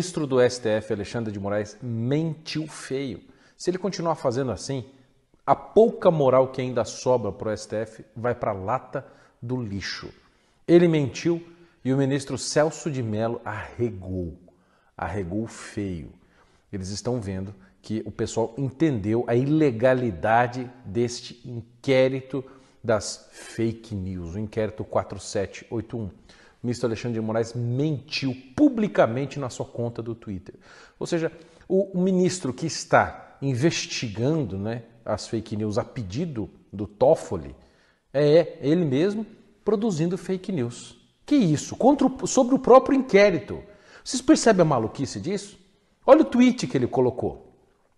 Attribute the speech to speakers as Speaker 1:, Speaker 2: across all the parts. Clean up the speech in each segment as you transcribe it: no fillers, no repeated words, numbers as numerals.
Speaker 1: ministro do STF, Alexandre de Moraes, mentiu feio. Se ele continuar fazendo assim, a pouca moral que ainda sobra para o STF vai para a lata do lixo. Ele mentiu e o ministro Celso de Mello arregou feio. Eles estão vendo que o pessoal entendeu a ilegalidade deste inquérito das fake news, o inquérito 4781. O ministro Alexandre de Moraes mentiu publicamente na sua conta do Twitter. Ou seja, o ministro que está investigando, né, as fake news a pedido do Toffoli é ele mesmo produzindo fake news. Que isso? Sobre o próprio inquérito. Vocês percebem a maluquice disso? Olha o tweet que ele colocou.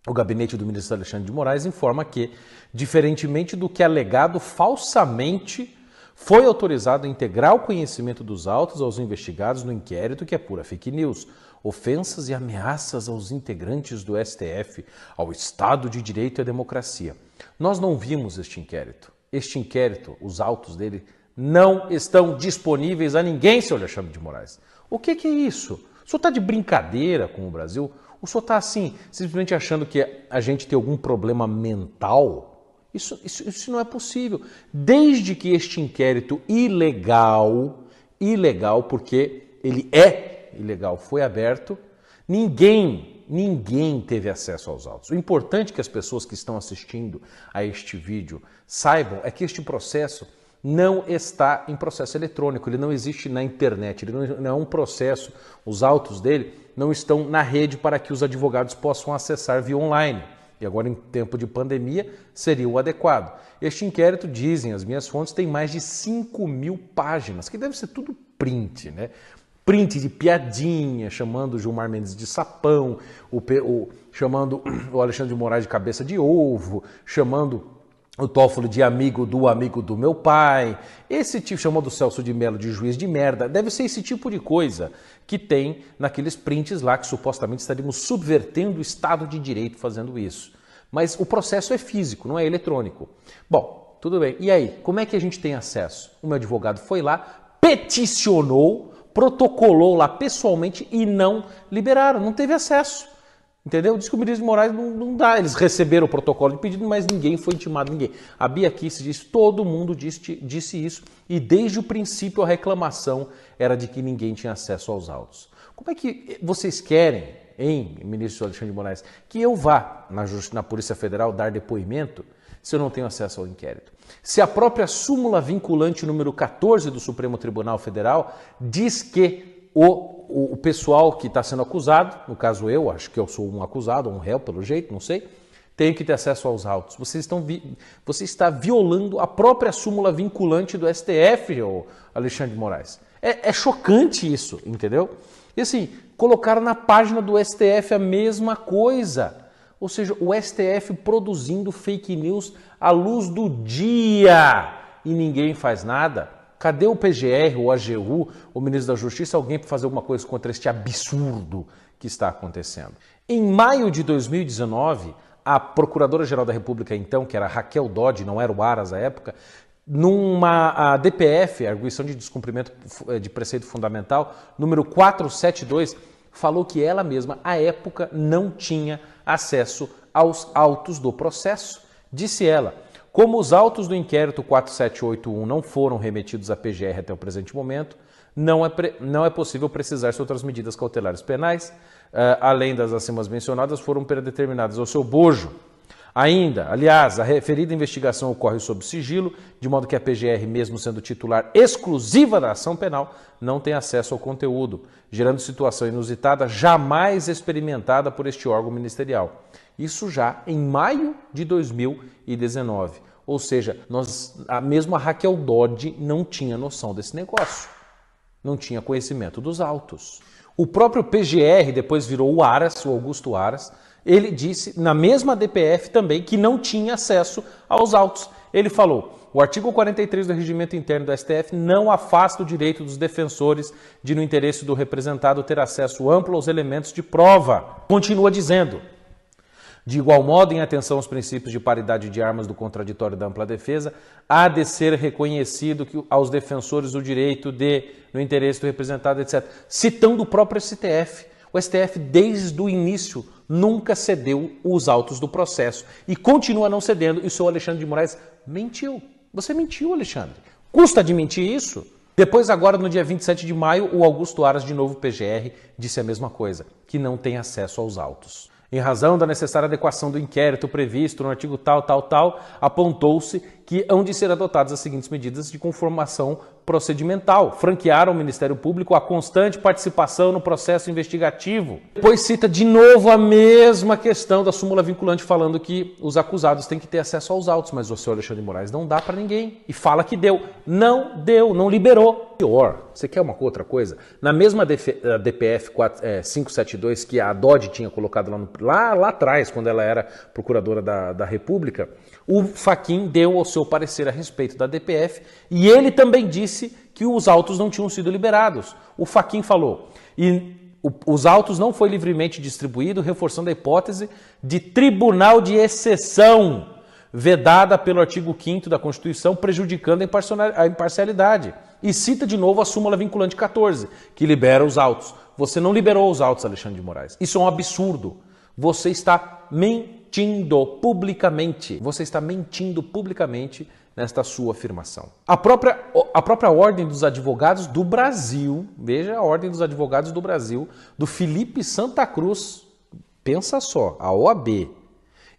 Speaker 1: O gabinete do ministro Alexandre de Moraes informa que, diferentemente do que alegado falsamente, foi autorizado a integrar o conhecimento dos autos aos investigados no inquérito que é pura fake news, ofensas e ameaças aos integrantes do STF, ao Estado de Direito e à democracia. Nós não vimos este inquérito. Este inquérito, os autos dele, não estão disponíveis a ninguém, senhor Alexandre de Moraes. O que é isso? O senhor está de brincadeira com o Brasil? O senhor está assim, simplesmente achando que a gente tem algum problema mental? Isso não é possível. Desde que este inquérito ilegal, porque ele é ilegal, foi aberto, ninguém teve acesso aos autos. O importante que as pessoas que estão assistindo a este vídeo saibam é que este processo não está em processo eletrônico, ele não existe na internet, ele não é um processo, os autos dele não estão na rede para que os advogados possam acessar via online. E agora, em tempo de pandemia, seria o adequado. Este inquérito, dizem as minhas fontes, tem mais de 5.000 páginas, que deve ser tudo print, né? Print de piadinha, chamando o Gilmar Mendes de sapão, chamando o Alexandre de Moraes de cabeça de ovo, chamando o Toffoli de amigo do meu pai, esse tipo, chamando o Celso de Mello de juiz de merda, deve ser esse tipo de coisa que tem naqueles prints lá que supostamente estaríamos subvertendo o Estado de Direito fazendo isso. Mas o processo é físico, não é eletrônico. Bom, tudo bem. E aí, como é que a gente tem acesso? O meu advogado foi lá, peticionou, protocolou lá pessoalmente e não liberaram, não teve acesso. Entendeu? Diz que o ministro de Moraes não dá. Eles receberam o protocolo de pedido, mas ninguém foi intimado, ninguém. A Bia Kicis disse, todo mundo disse isso. E desde o princípio a reclamação era de que ninguém tinha acesso aos autos. Como é que vocês querem, hein, ministro Alexandre de Moraes, que eu vá na Polícia Federal dar depoimento se eu não tenho acesso ao inquérito? Se a própria súmula vinculante número 14 do Supremo Tribunal Federal diz que o pessoal que está sendo acusado, no caso eu, acho que eu sou um acusado, um réu pelo jeito, não sei, tenho que ter acesso aos autos. Você está violando a própria súmula vinculante do STF, Alexandre de Moraes. É chocante isso, entendeu? E assim, colocaram na página do STF a mesma coisa. Ou seja, o STF produzindo fake news à luz do dia e ninguém faz nada. Cadê o PGR, o AGU, o ministro da Justiça, alguém para fazer alguma coisa contra este absurdo que está acontecendo? Em maio de 2019, a Procuradora-Geral da República, então, que era Raquel Dodge, não era o Aras à época, numa DPF, Arguição de Descumprimento de Preceito Fundamental, número 472, falou que ela mesma, à época, não tinha acesso aos autos do processo. Disse ela: como os autos do inquérito 4781 não foram remetidos à PGR até o presente momento, não é possível precisar se outras medidas cautelares penais, além das acima mencionadas, foram predeterminadas ao seu bojo. Ainda, aliás, a referida investigação ocorre sob sigilo, de modo que a PGR, mesmo sendo titular exclusiva da ação penal, não tem acesso ao conteúdo, gerando situação inusitada jamais experimentada por este órgão ministerial. Isso já em maio de 2019. Ou seja, mesmo a Raquel Dodge não tinha noção desse negócio. Não tinha conhecimento dos autos. O próprio PGR, depois virou o Aras, o Augusto Aras, ele disse, na mesma DPF também, que não tinha acesso aos autos. Ele falou: o artigo 43 do Regimento Interno do STF não afasta o direito dos defensores de, no interesse do representado, ter acesso amplo aos elementos de prova. Continua dizendo: de igual modo, em atenção aos princípios de paridade de armas do contraditório e da ampla defesa, há de ser reconhecido aos defensores o direito de, no interesse do representado, etc. Citando o próprio STF. O STF, desde o início, nunca cedeu os autos do processo e continua não cedendo. E o senhor Alexandre de Moraes mentiu. Você mentiu, Alexandre. Custa admitir isso? Depois, agora, no dia 27 de maio, o Augusto Aras, de novo PGR, disse a mesma coisa, que não tem acesso aos autos. Em razão da necessária adequação do inquérito previsto no artigo tal, apontou-se que hão de ser adotadas as seguintes medidas de conformação procedimental. Franquear ao Ministério Público a constante participação no processo investigativo. Depois cita de novo a mesma questão da súmula vinculante, falando que os acusados têm que ter acesso aos autos, mas o senhor Alexandre de Moraes não dá para ninguém. E fala que deu. Não deu, não liberou. Pior, você quer uma outra coisa? Na mesma DPF 572 que a Dodge tinha colocado lá atrás, quando ela era procuradora da República, o Fachin deu o seu parecer a respeito da DPF e ele também disse que os autos não tinham sido liberados. O Fachin falou, os autos não foi livremente distribuído, reforçando a hipótese de tribunal de exceção, vedada pelo artigo 5º da Constituição, prejudicando a imparcialidade. E cita de novo a súmula vinculante 14, que libera os autos. Você não liberou os autos, Alexandre de Moraes. Isso é um absurdo. Você está mentindo publicamente. Você está mentindo publicamente nesta sua afirmação. A própria Ordem dos Advogados do Brasil, veja a Ordem dos Advogados do Brasil, do Felipe Santa Cruz, pensa só, a OAB,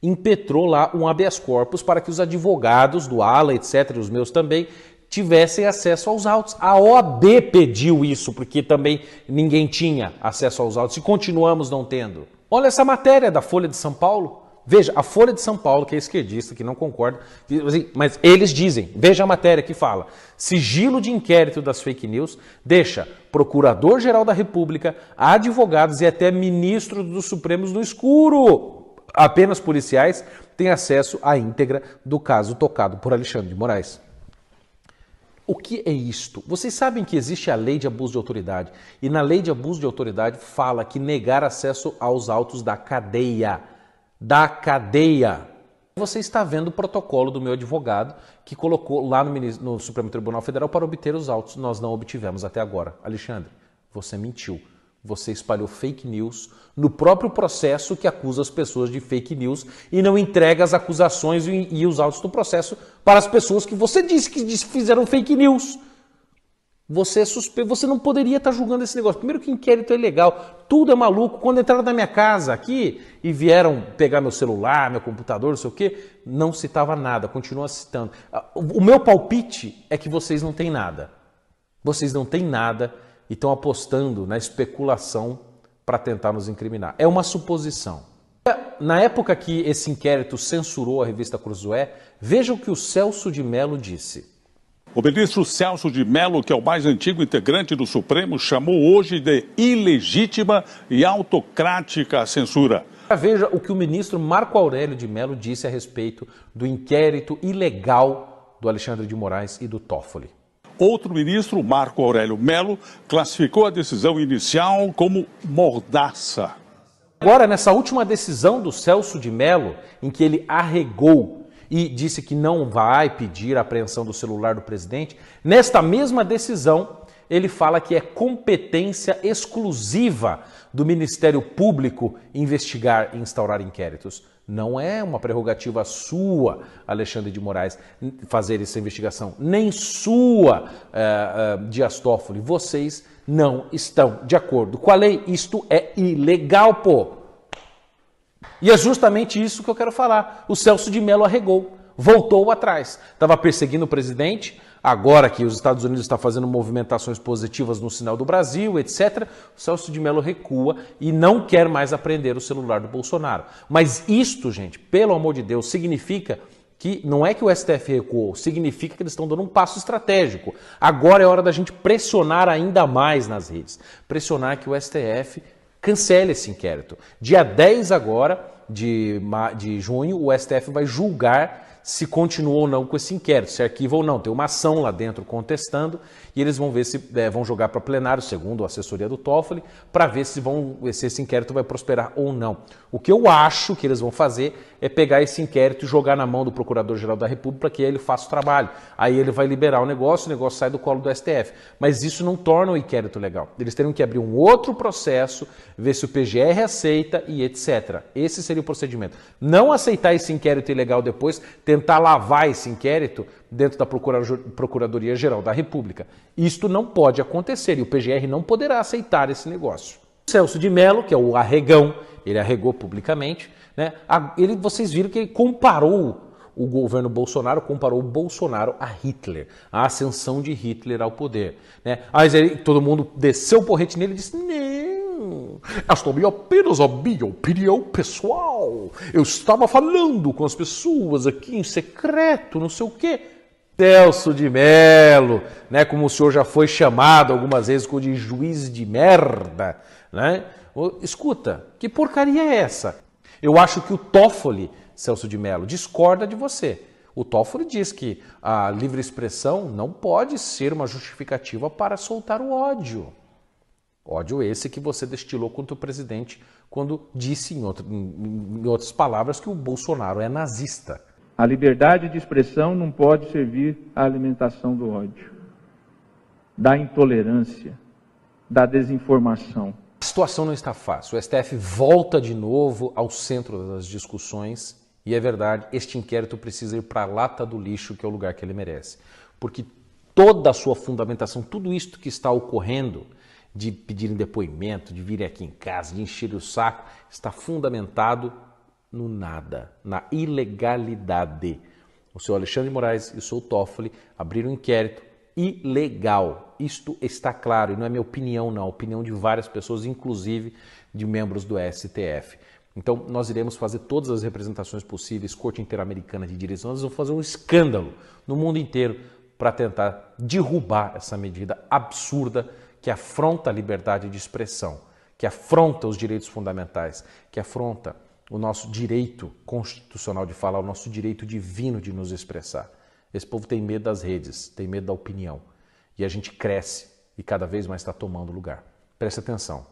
Speaker 1: impetrou lá um habeas corpus para que os advogados do ALA, etc., os meus também, tivessem acesso aos autos. A OAB pediu isso, porque também ninguém tinha acesso aos autos e continuamos não tendo. Olha essa matéria da Folha de São Paulo. Veja, a Folha de São Paulo, que é esquerdista, que não concorda, mas eles dizem, veja a matéria que fala, sigilo de inquérito das fake news deixa Procurador-Geral da República, advogados e até ministros dos Supremos no escuro. Apenas policiais têm acesso à íntegra do caso tocado por Alexandre de Moraes. O que é isto? Vocês sabem que existe a lei de abuso de autoridade e na lei de abuso de autoridade fala que negar acesso aos autos da cadeia. Você está vendo o protocolo do meu advogado que colocou lá no Supremo Tribunal Federal para obter os autos. Nós não obtivemos até agora. Alexandre, você mentiu. Você espalhou fake news no próprio processo que acusa as pessoas de fake news e não entrega as acusações e os autos do processo para as pessoas que você disse que fizeram fake news. Você não poderia estar julgando esse negócio. Primeiro que inquérito é ilegal, tudo é maluco. Quando entraram na minha casa aqui e vieram pegar meu celular, meu computador, não sei o quê, não citava nada, continua citando. O meu palpite é que vocês não têm nada. Vocês não têm nada e estão apostando na especulação para tentar nos incriminar. É uma suposição. Na época que esse inquérito censurou a revista Cruzoé, veja o que o Celso de Mello disse.
Speaker 2: O ministro Celso de Mello, que é o mais antigo integrante do Supremo, chamou hoje de ilegítima e autocrática a censura.
Speaker 1: Veja o que o ministro Marco Aurélio de Mello disse a respeito do inquérito ilegal do Alexandre de Moraes e do Toffoli.
Speaker 2: Outro ministro, Marco Aurélio Mello, classificou a decisão inicial como mordaça.
Speaker 1: Agora, nessa última decisão do Celso de Mello, em que ele arregou e disse que não vai pedir a apreensão do celular do presidente, nesta mesma decisão, ele fala que é competência exclusiva do Ministério Público investigar e instaurar inquéritos. Não é uma prerrogativa sua, Alexandre de Moraes, fazer essa investigação, nem sua, Dias Toffoli. Vocês não estão de acordo com a lei. Isto é ilegal, pô. E é justamente isso que eu quero falar. O Celso de Mello arregou, voltou atrás. Estava perseguindo o presidente, agora que os Estados Unidos estão fazendo movimentações positivas no sinal do Brasil, etc., o Celso de Mello recua e não quer mais apreender o celular do Bolsonaro. Mas isto, gente, pelo amor de Deus, significa que não é que o STF recuou, significa que eles estão dando um passo estratégico. Agora é hora da gente pressionar ainda mais nas redes. Pressionar que o STF cancele esse inquérito. Dia 10 agora de junho, o STF vai julgar se continua ou não com esse inquérito, se arquiva ou não. Tem uma ação lá dentro contestando e eles vão ver se vão jogar para plenário, segundo a assessoria do Toffoli, para ver se esse inquérito vai prosperar ou não. O que eu acho que eles vão fazer é pegar esse inquérito e jogar na mão do Procurador-Geral da República para que ele faça o trabalho. Aí ele vai liberar o negócio sai do colo do STF. Mas isso não torna o inquérito legal. Eles teriam que abrir um outro processo, ver se o PGR aceita e etc. Esse seria o procedimento. Não aceitar esse inquérito ilegal depois, tentar lavar esse inquérito dentro da Procuradoria-Geral da República. Isto não pode acontecer e o PGR não poderá aceitar esse negócio. Celso de Mello, que é o arregão, ele arregou publicamente, né? Vocês viram que ele comparou o governo Bolsonaro, comparou o Bolsonaro a Hitler, a ascensão de Hitler ao poder, né? Mas todo mundo desceu o porrete nele e disse, não, esta é apenas a minha opinião pessoal, eu estava falando com as pessoas aqui em secreto, não sei o quê. Celso de Mello, né? Como o senhor já foi chamado algumas vezes de juiz de merda, né? Escuta, que porcaria é essa? Eu acho que o Toffoli, Celso de Mello, discorda de você. O Toffoli diz que a livre expressão não pode ser uma justificativa para soltar o ódio. Ódio esse que você destilou contra o presidente quando disse, em outras palavras, que o Bolsonaro é nazista.
Speaker 3: A liberdade de expressão não pode servir à alimentação do ódio, da intolerância, da desinformação.
Speaker 1: A situação não está fácil. O STF volta de novo ao centro das discussões e é verdade, este inquérito precisa ir para a lata do lixo, que é o lugar que ele merece. Porque toda a sua fundamentação, tudo isto que está ocorrendo, de pedirem depoimento, de virem aqui em casa, de encher o saco, está fundamentado no nada, na ilegalidade. O senhor Alexandre de Moraes e o senhor Toffoli abriram um inquérito ilegal. Isto está claro, e não é minha opinião não, a opinião de várias pessoas, inclusive de membros do STF. Então nós iremos fazer todas as representações possíveis, Corte Interamericana de Direitos Humanos, vamos fazer um escândalo no mundo inteiro para tentar derrubar essa medida absurda que afronta a liberdade de expressão, que afronta os direitos fundamentais, que afronta o nosso direito constitucional de falar, o nosso direito divino de nos expressar. Esse povo tem medo das redes, tem medo da opinião. E a gente cresce e cada vez mais está tomando lugar. Preste atenção,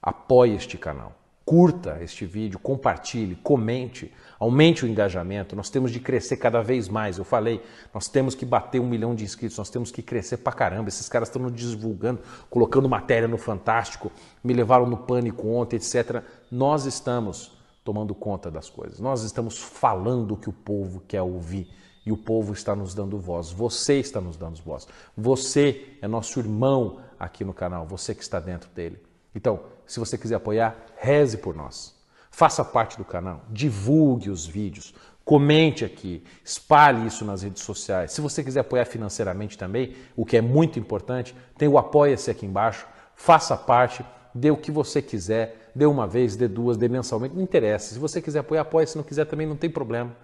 Speaker 1: apoie este canal, curta este vídeo, compartilhe, comente, aumente o engajamento. Nós temos de crescer cada vez mais. Eu falei, nós temos que bater 1 milhão de inscritos, nós temos que crescer pra caramba. Esses caras estão nos divulgando, colocando matéria no Fantástico, me levaram no Pânico ontem, etc. Nós estamos tomando conta das coisas. Nós estamos falando o que o povo quer ouvir e o povo está nos dando voz. Você está nos dando voz. Você é nosso irmão aqui no canal, você que está dentro dele. Então, se você quiser apoiar, reze por nós. Faça parte do canal, divulgue os vídeos, comente aqui, espalhe isso nas redes sociais. Se você quiser apoiar financeiramente também, o que é muito importante, tem o Apoia-se aqui embaixo, faça parte, dê o que você quiser, dê uma vez, dê duas, dê mensalmente, não interessa. Se você quiser apoiar, apoia, se não quiser também não tem problema.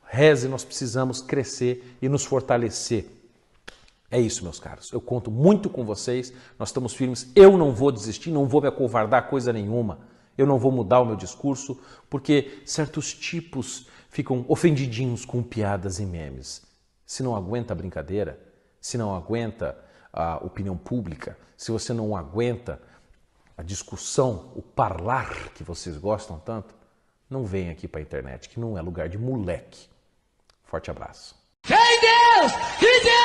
Speaker 1: Reze, nós precisamos crescer e nos fortalecer. É isso, meus caros. Eu conto muito com vocês, nós estamos firmes. Eu não vou desistir, não vou me acovardar coisa nenhuma. Eu não vou mudar o meu discurso, porque certos tipos ficam ofendidinhos com piadas e memes. Se não aguenta a brincadeira, se não aguenta a opinião pública, se você não aguenta a discussão, o parlar que vocês gostam tanto, não vem aqui para a internet, que não é lugar de moleque. Forte abraço.
Speaker 4: Fé em Deus! Que Deus!